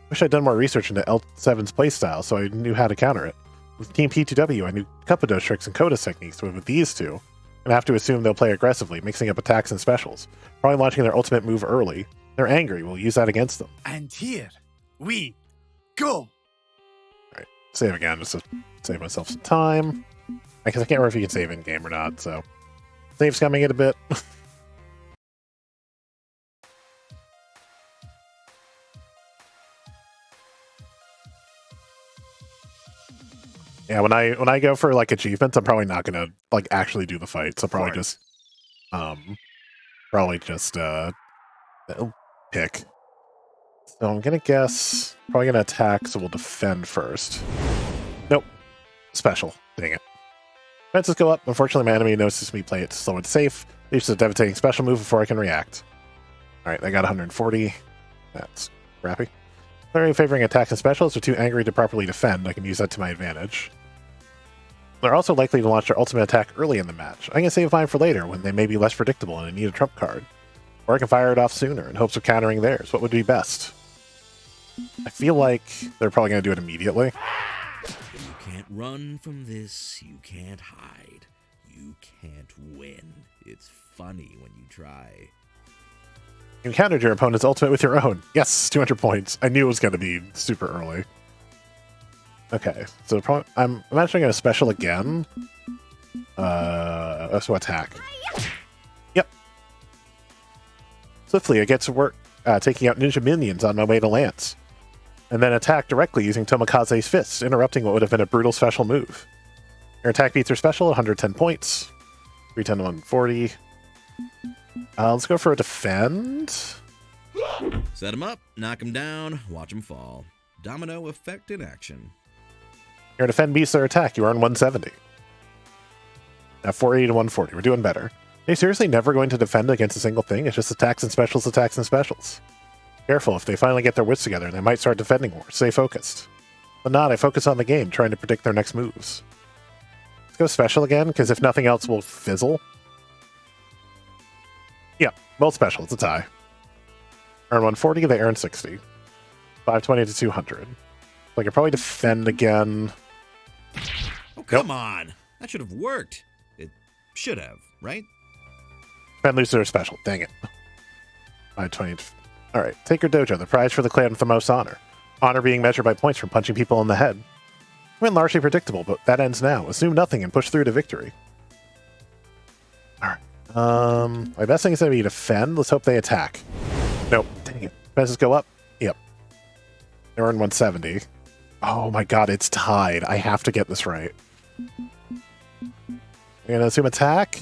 Wish I'd done more research into L7's playstyle so I knew how to counter it. With Team P2W, I knew Cupido tricks and Coda techniques, but with these two, I have to assume they'll play aggressively, mixing up attacks and specials, probably launching their ultimate move early. They're angry, we'll use that against them. And here we go. Alright, save again just to save myself some time. I can't remember if you can save in-game or not, so... Save's coming in a bit. Yeah, when I go for like achievements, I'm probably not gonna like actually do the fight. So probably just pick. So I'm gonna guess probably gonna attack, so we'll defend first. Nope. Special. Dang it. Defenses go up. Unfortunately, my enemy notices me play it slow and safe. Leads to a devastating special move before I can react. Alright, I got 140. That's crappy. Clearly favoring attacks and specials are too angry to properly defend. I can use that to my advantage. They're also likely to launch their ultimate attack early in the match. I can save mine for later when they may be less predictable and I need a trump card. Or I can fire it off sooner in hopes of countering theirs. What would be best? I feel like they're probably going to do it immediately. You can't run from this. You can't hide. You can't win. It's funny when you try. You countered your opponent's ultimate with your own. Yes, 200 points. I knew it was going to be super early. Okay, so I'm actually going to special again. So attack. Yep. Swiftly, I get to work taking out ninja minions on my way to Lance. And then attack directly using Tomikaze's fists, interrupting what would have been a brutal special move. Your attack beats your special at 110 points. 310 to 140. Let's go for a defend. Set him up, knock him down, watch him fall. Domino effect in action. Your defend beats their attack. You earn 170. Now 480 to 140. We're doing better. Are you seriously never going to defend against a single thing? It's just attacks and specials, attacks and specials. Careful, if they finally get their wits together, they might start defending more. Stay focused. But not, I focus on the game, trying to predict their next moves. Let's go special again, because if nothing else, we'll fizzle. Yeah, both special. It's a tie. Earn 140, they earn 60. 520 to 200. So I could probably defend again. Oh, come on. That should have worked. It should have, right? Defend, lose their special. Dang it. 520. Alright, take your dojo. The prize for the clan with the most honor. Honor being measured by points from punching people in the head. Win largely predictable, but that ends now. Assume nothing and push through to victory. Alright. My best thing is going to be defend. Let's hope they attack. Nope. Dang it. Defenses go up. Yep. They earn 170. Oh my god, it's tied. I have to get this right. I'm going to assume attack.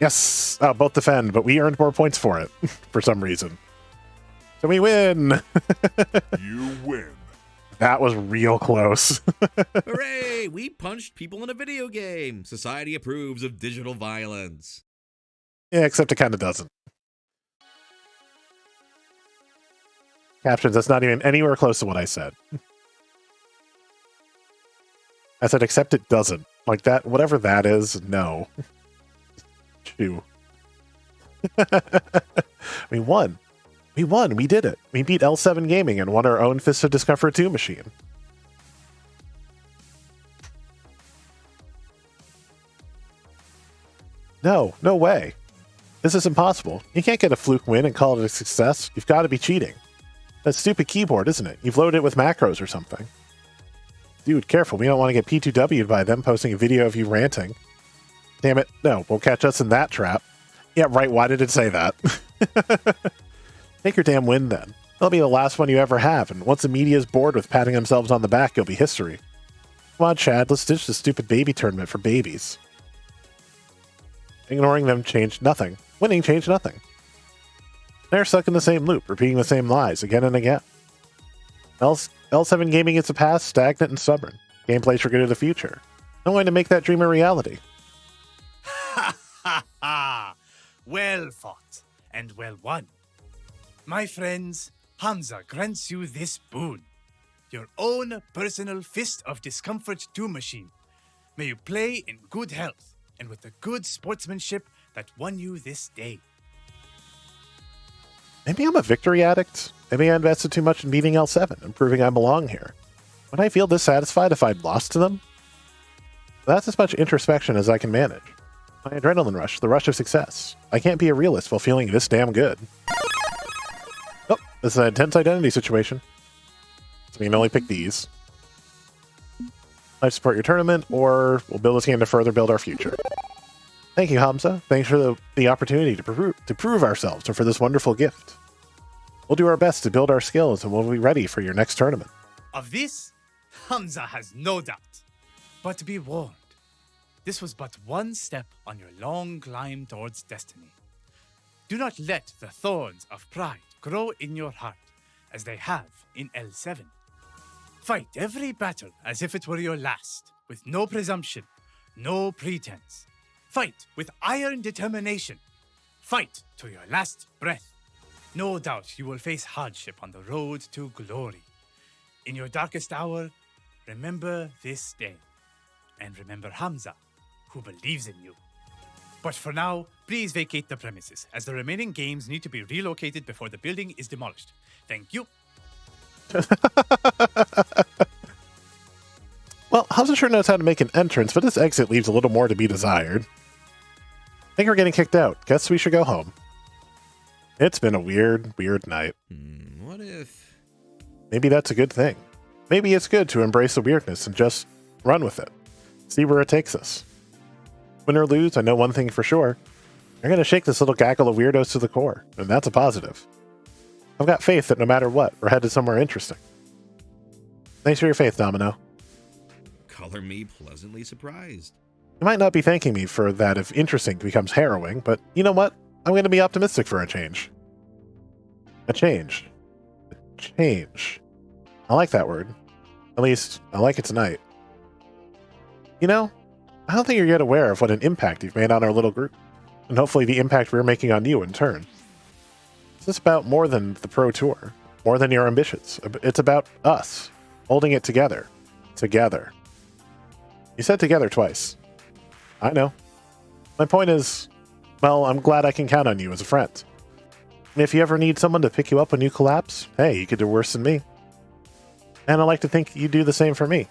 Yes! Both defend, but we earned more points for it. For some reason. So we win! You win. That was real close. Hooray! We punched people in a video game. Society approves of digital violence. Yeah, except it kind of doesn't. Captions, that's not even anywhere close to what I said. I said, except it doesn't. Like that, whatever that is, no. Chew. We won. We won. We did it. We beat L7 Gaming and won our own Fist of Discomfort 2 machine. No, no way. This is impossible. You can't get a fluke win and call it a success. You've got to be cheating. That stupid keyboard, isn't it? You've loaded it with macros or something. Dude, careful. We don't want to get P2W'd by them posting a video of you ranting. Damn it. No, won't catch us in that trap. Yeah, right. Why did it say that? Take your damn win, then. That'll be the last one you ever have, and once the media is bored with patting themselves on the back, it'll be history. Come on, Chad. Let's ditch this stupid baby tournament for babies. Ignoring them changed nothing. Winning changed nothing. They're stuck in the same loop, repeating the same lies again and again. L7 gaming is the past, stagnant and stubborn. Gameplay's for good of the future. I'm going to make that dream a reality. Ha ha ha! Well fought and well won. My friends, Hamza grants you this boon. Your own personal Fist of Discomfort 2 machine. May you play in good health and with the good sportsmanship that won you this day. Maybe I'm a victory addict. Maybe I invested too much in beating L7 and proving I belong here. Would I feel dissatisfied if I'd lost to them? That's as much introspection as I can manage. My adrenaline rush, the rush of success. I can't be a realist while feeling this damn good. Oh, this is an intense identity situation. So we can only pick these. I support your tournament, or we'll build this game to further build our future. Thank you, Hamza. Thanks for the opportunity to prove ourselves and for this wonderful gift. We'll do our best to build our skills and we'll be ready for your next tournament. Of this, Hamza has no doubt. But be warned, this was but one step on your long climb towards destiny. Do not let the thorns of pride grow in your heart, as they have in L7. Fight every battle as if it were your last, with no presumption, no pretense. Fight with iron determination. Fight to your last breath. No doubt you will face hardship on the road to glory. In your darkest hour, remember this day. And remember Hamza, who believes in you. But for now, please vacate the premises, as the remaining games need to be relocated before the building is demolished. Thank you. Well, Hamza sure knows how to make an entrance, but this exit leaves a little more to be desired. I think we're getting kicked out. Guess we should go home. It's been a weird night. What if... Maybe that's a good thing. Maybe it's good to embrace the weirdness and just run with it. See where it takes us. Win or lose, I know one thing for sure. You're going to shake this little gaggle of weirdos to the core, and that's a positive. I've got faith that no matter what, we're headed somewhere interesting. Thanks for your faith, Domino. Color me pleasantly surprised. You might not be thanking me for that if interesting becomes harrowing, but you know what? I'm going to be optimistic for a change. A change. A change. I like that word. At least, I like it tonight. You know, I don't think you're yet aware of what an impact you've made on our little group, and hopefully the impact we're making on you in turn. This is about more than the Pro Tour, more than your ambitions. It's about us, holding it together. Together. You said together twice. I know. My point is, well, I'm glad I can count on you as a friend. And if you ever need someone to pick you up when you collapse, hey, you could do worse than me. And I like to think you do the same for me.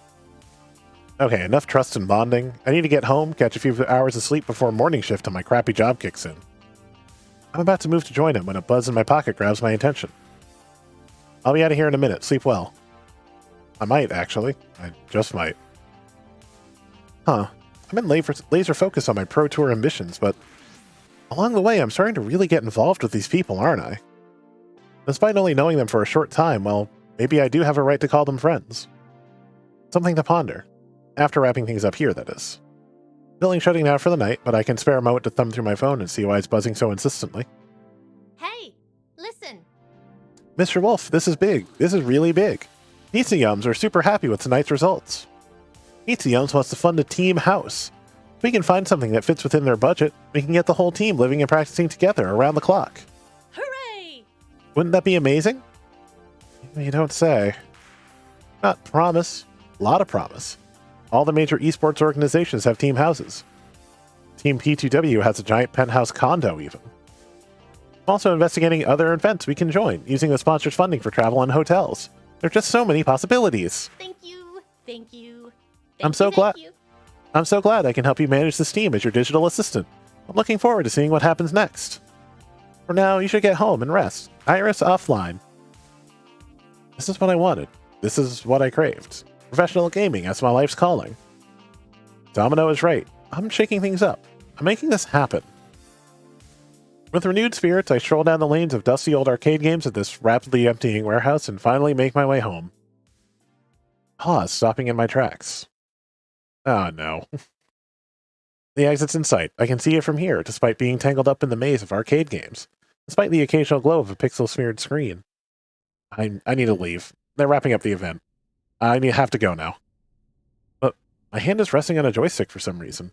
Okay, enough trust and bonding. I need to get home, catch a few hours of sleep before morning shift on my crappy job kicks in. I'm about to move to join him when a buzz in my pocket grabs my attention. I'll be out of here in a minute. Sleep well. I might, actually. I just might. Huh. I've been laser focused on my Pro Tour ambitions, but along the way, I'm starting to really get involved with these people, aren't I? Despite only knowing them for a short time, well, maybe I do have a right to call them friends. Something to ponder. After wrapping things up here, that is. Building shutting down for the night, but I can spare a moment to thumb through my phone and see why it's buzzing so insistently. Hey, listen. Mr. Wolf, this is big. This is really big. Pizza Yums are super happy with tonight's results. Pizza Yums wants to fund a team house. If we can find something that fits within their budget, we can get the whole team living and practicing together around the clock. Hooray! Wouldn't that be amazing? You don't say. Not promise. A lot of promise. All the major esports organizations have team houses. Team P2W has a giant penthouse condo, even. I'm also investigating other events we can join, using the sponsors' funding for travel and hotels. There are just so many possibilities. Thank you. Thank you. I'm so glad I can help you manage this team as your digital assistant. I'm looking forward to seeing what happens next. For now, you should get home and rest. Iris offline. This is what I wanted. This is what I craved. Professional gaming, that's my life's calling. Domino is right. I'm shaking things up. I'm making this happen. With renewed spirits, I stroll down the lanes of dusty old arcade games at this rapidly emptying warehouse and finally make my way home. Pause, stopping in my tracks. Oh no. The exit's in sight. I can see it from here, despite being tangled up in the maze of arcade games. despite the occasional glow of a pixel-smeared screen. I need to leave. They're wrapping up the event. Have to go now. But my hand is resting on a joystick for some reason.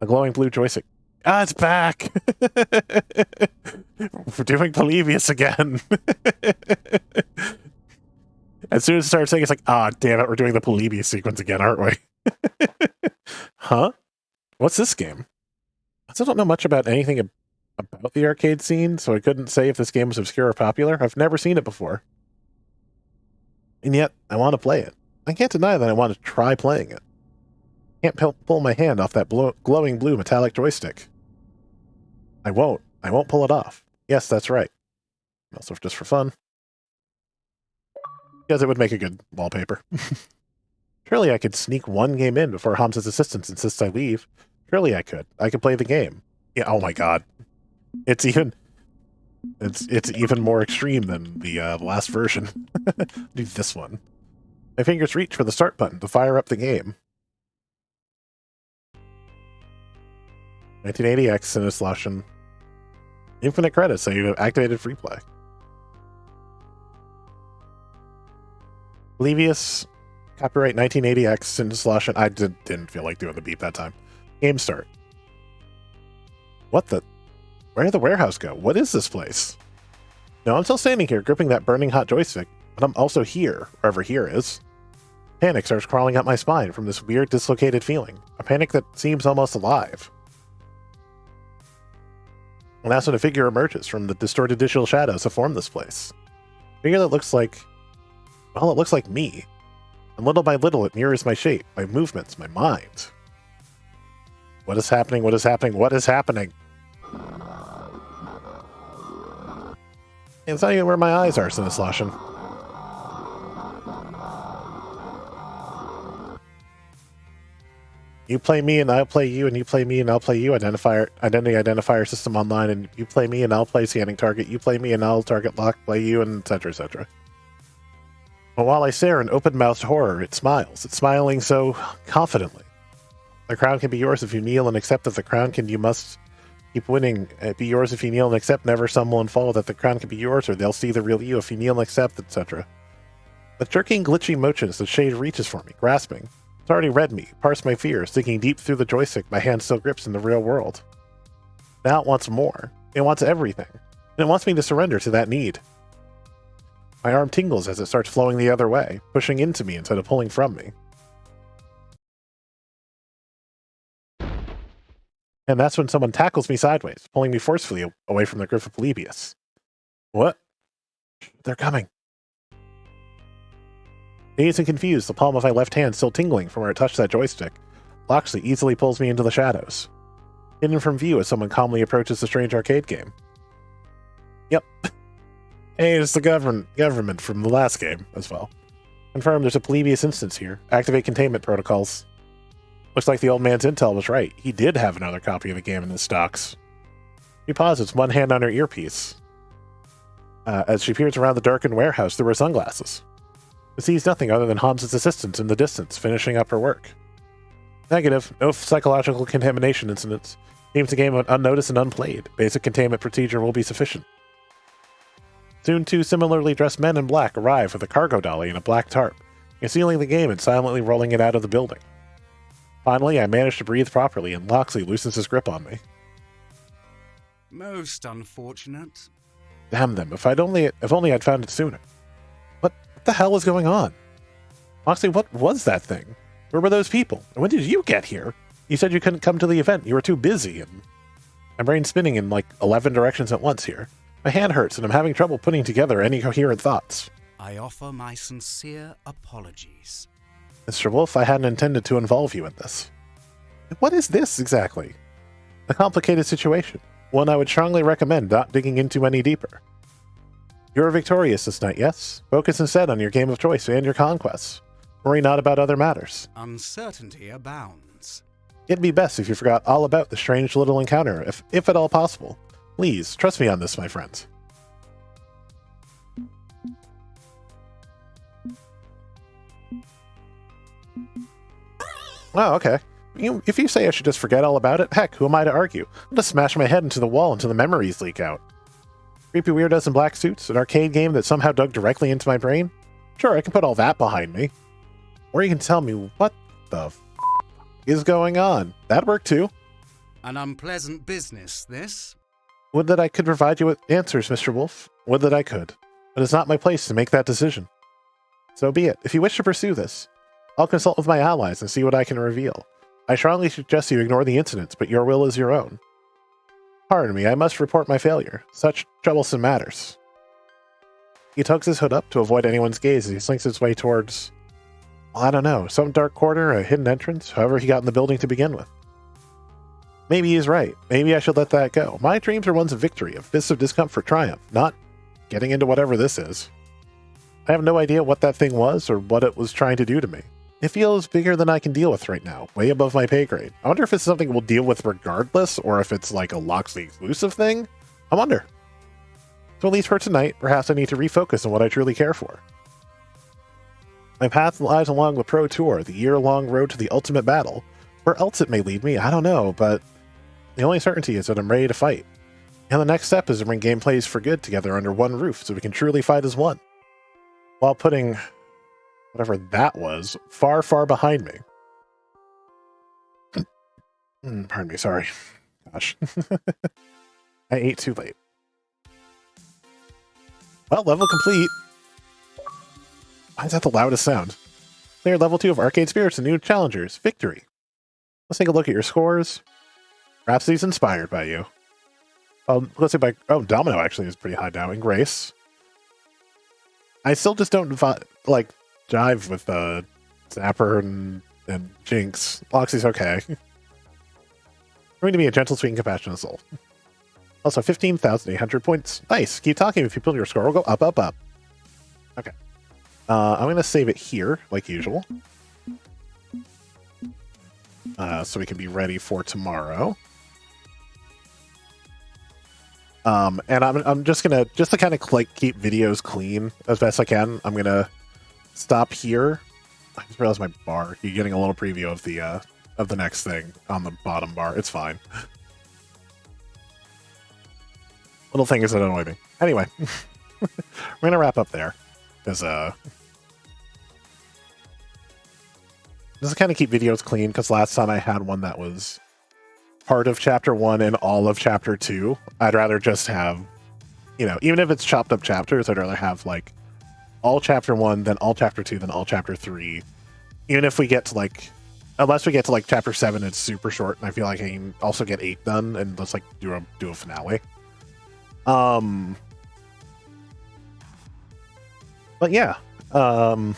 A glowing blue joystick. Ah, it's back! We're doing Polybius again. As soon as it starts saying, it's like, damn it, we're doing the Polybius sequence again, aren't we? Huh? What's this game? I still don't know much about anything about the arcade scene, so I couldn't say if this game was obscure or popular. I've never seen it before. And yet, I want to play it. I can't deny that I want to try playing it. I can't pull my hand off that glowing blue metallic joystick. I won't pull it off. Yes, that's right. Also, just for fun. Because it would make a good wallpaper. Surely I could sneak one game in before Hamza's assistant insists I leave. Surely I could. I could play the game. Yeah, oh my god. It's even more extreme than the last version. Do this one. My fingers reach for the start button to fire up the game. 1980X Sinistlotion. Infinite credits, so you have activated free play. Polybius, copyright 1980X Sinistlotion. I didn't feel like doing the beep that time. Game start. What the? Where did the warehouse go? What is this place? No, I'm still standing here, gripping that burning hot joystick, but I'm also here, wherever here is. Panic starts crawling up my spine from this weird, dislocated feeling. A panic that seems almost alive. And that's when a figure emerges from the distorted digital shadows that form this place. A figure that looks like... well, it looks like me. And little by little, it mirrors my shape, my movements, my mind. What is happening? What is happening? What is happening? It's not even where my eyes are, Sinistlotion. You play me and I'll play you, and you play me and I'll play you. Identity identifier system online, and you play me and I'll play scanning target. You play me and I'll target lock, play you, and etc. etc. But while I stare in open-mouthed horror, it smiles. It's smiling so confidently. The crown can be yours if you kneel and accept that the crown can. You must keep winning. Be yours if you kneel and accept. Never stumble and fall. That the crown can be yours, or they'll see the real you if you kneel and accept, etc. With jerking, glitchy motions, the shade reaches for me, grasping. It's already read me, parsed my fears, digging deep through the joystick my hand still grips in the real world. Now it wants more. It wants everything. And it wants me to surrender to that need. My arm tingles as it starts flowing the other way, pushing into me instead of pulling from me. And that's when someone tackles me sideways, pulling me forcefully away from the grip of Polybius. What? They're coming. Dazed and confused, the palm of my left hand still tingling from where it touched that joystick, Loxley easily pulls me into the shadows, hidden from view as someone calmly approaches the strange arcade game. Yep. Hey, it's the government from the last game as well. Confirmed there's a Polybius instance here. Activate containment protocols. Looks like the old man's intel was right. He did have another copy of the game in his stocks. She pauses, one hand on her earpiece. As she peers around the darkened warehouse through her sunglasses. But sees nothing other than Hamza's assistant in the distance, finishing up her work. Negative. No psychological contamination incidents. Seems the game went unnoticed and unplayed. Basic containment procedure will be sufficient. Soon, two similarly dressed men in black arrive with a cargo dolly and a black tarp, concealing the game and silently rolling it out of the building. Finally, I manage to breathe properly, and Loxley loosens his grip on me. Most unfortunate. Damn them! If only I'd found it sooner. What the hell is going on? Loxley, what was that thing? Where were those people? And when did you get here? You said you couldn't come to the event. You were too busy, and my brain's spinning in like 11 directions at once here. My hand hurts, and I'm having trouble putting together any coherent thoughts. I offer my sincere apologies. Mr. Wolf, I hadn't intended to involve you in this. What is this, exactly? A complicated situation. One I would strongly recommend not digging into any deeper. You're victorious this night, yes? Focus instead on your game of choice and your conquests. Worry not about other matters. Uncertainty abounds. It'd be best if you forgot all about the strange little encounter, if at all possible. Please, trust me on this, my friends. Oh, okay. If you say I should just forget all about it, heck, who am I to argue? I'll just smash my head into the wall until the memories leak out. Creepy weirdos in black suits, an arcade game that somehow dug directly into my brain? Sure, I can put all that behind me. Or you can tell me what the is going on. That'd work too. An unpleasant business, this. Would that I could provide you with answers, Mr. Wolf. Would that I could. But it's not my place to make that decision. So be it. If you wish to pursue this, I'll consult with my allies and see what I can reveal. I strongly suggest you ignore the incidents, but your will is your own. Pardon me, I must report my failure. Such troublesome matters. He tugs his hood up to avoid anyone's gaze as he slinks his way towards, well, I don't know, some dark corner, a hidden entrance, however he got in the building to begin with. Maybe he's right. Maybe I should let that go. My dreams are ones of victory, of fists of discomfort triumph, not getting into whatever this is. I have no idea what that thing was or what it was trying to do to me. It feels bigger than I can deal with right now, way above my pay grade. I wonder if it's something we'll deal with regardless, or if it's like a Loxley exclusive thing? I wonder. So at least for tonight, perhaps I need to refocus on what I truly care for. My path lies along the Pro Tour, the year-long road to the ultimate battle. Where else it may lead me, I don't know, but the only certainty is that I'm ready to fight. And the next step is to bring Gamedays For Good together under one roof so we can truly fight as one. While putting whatever that was far, far behind me. Pardon me, sorry. Gosh. I ate too late. Well, level complete. Why is that the loudest sound? Clear level 2 of Arcade Spirits and new challengers. Victory. Let's take a look at your scores. Rhapsody's inspired by you. Let's see oh, Domino actually is pretty high now. And Grace. I still just don't jive with Zapper and Jinx. Loxy's okay. Going to be a gentle, sweet, and compassionate soul. Also, 15,800 points. Nice. Keep talking. If you build your score, will go up, up, up. Okay. I'm going to save it here, like usual. So we can be ready for tomorrow. And I'm just gonna, just to kind of keep videos clean as best I can, I'm gonna stop here. I just realized my bar. You're getting a little preview of the next thing on the bottom bar. It's fine. Little things that annoy me. Anyway, we're gonna wrap up there because just to kind of keep videos clean, because last time I had one that was part of chapter 1 and all of chapter 2. I'd rather just have, even if it's chopped up chapters, I'd rather have like all chapter 1, then all chapter 2, then all chapter 3. Even if we get to unless we get to chapter 7, it's super short, and I feel like I can also get 8 done and let's do a finale. But yeah, I'll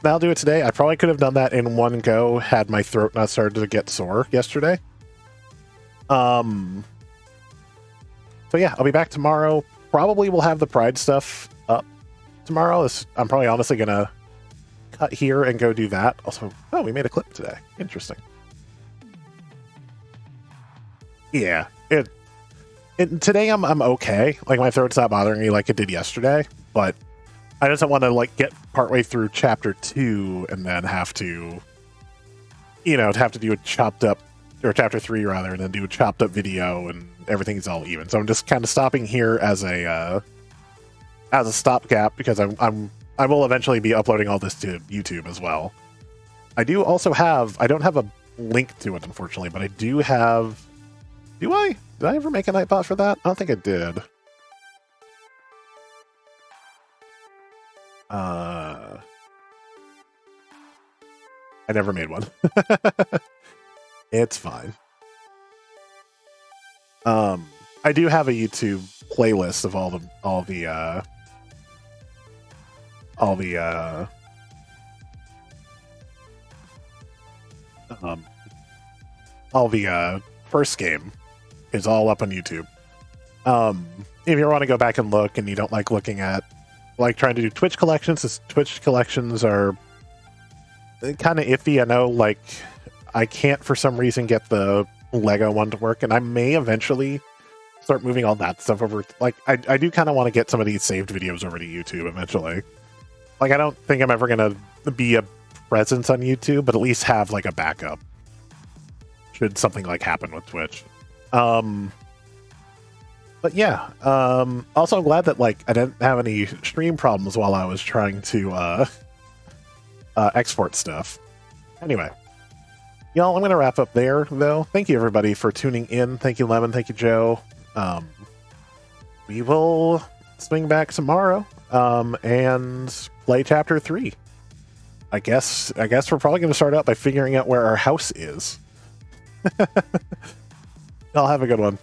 do it today. I probably could have done that in one go had my throat not started to get sore yesterday. So yeah, I'll be back tomorrow. Probably we'll have the Pride stuff up tomorrow. I'm probably honestly gonna cut here and go do that. Also, oh, we made a clip today. Interesting. Yeah, today I'm okay. My throat's not bothering me like it did yesterday, but I just don't want to get partway through chapter 2 and then have to, have to do a chopped up, or chapter 3 rather, and then do a chopped up video and everything's all even. So I'm just kind of stopping here as a stopgap because I will eventually be uploading all this to YouTube as well. I do also have, I don't have a link to it unfortunately, but I do have, did I ever make a Nightbot for that? I don't think I did. I never made one. It's fine. I do have a YouTube playlist of all the first game is all up on YouTube. If you want to go back and look and you don't like looking at trying to do Twitch collections, because Twitch collections are kind of iffy. I know I can't for some reason get the Lego one to work, and I may eventually start moving all that stuff over. I do kind of want to get some of these saved videos over to YouTube eventually. I don't think I'm ever gonna be a presence on YouTube, but at least have a backup should something happen with Twitch. But But yeah, also I'm glad that like I didn't have any stream problems while I was trying to export stuff. Anyway, y'all, I'm gonna wrap up there though. Thank you everybody for tuning in. Thank you Lemon. Thank you Joe. We will swing back tomorrow and play chapter 3. I guess we're probably gonna start out by figuring out where our house is. Y'all have a good one.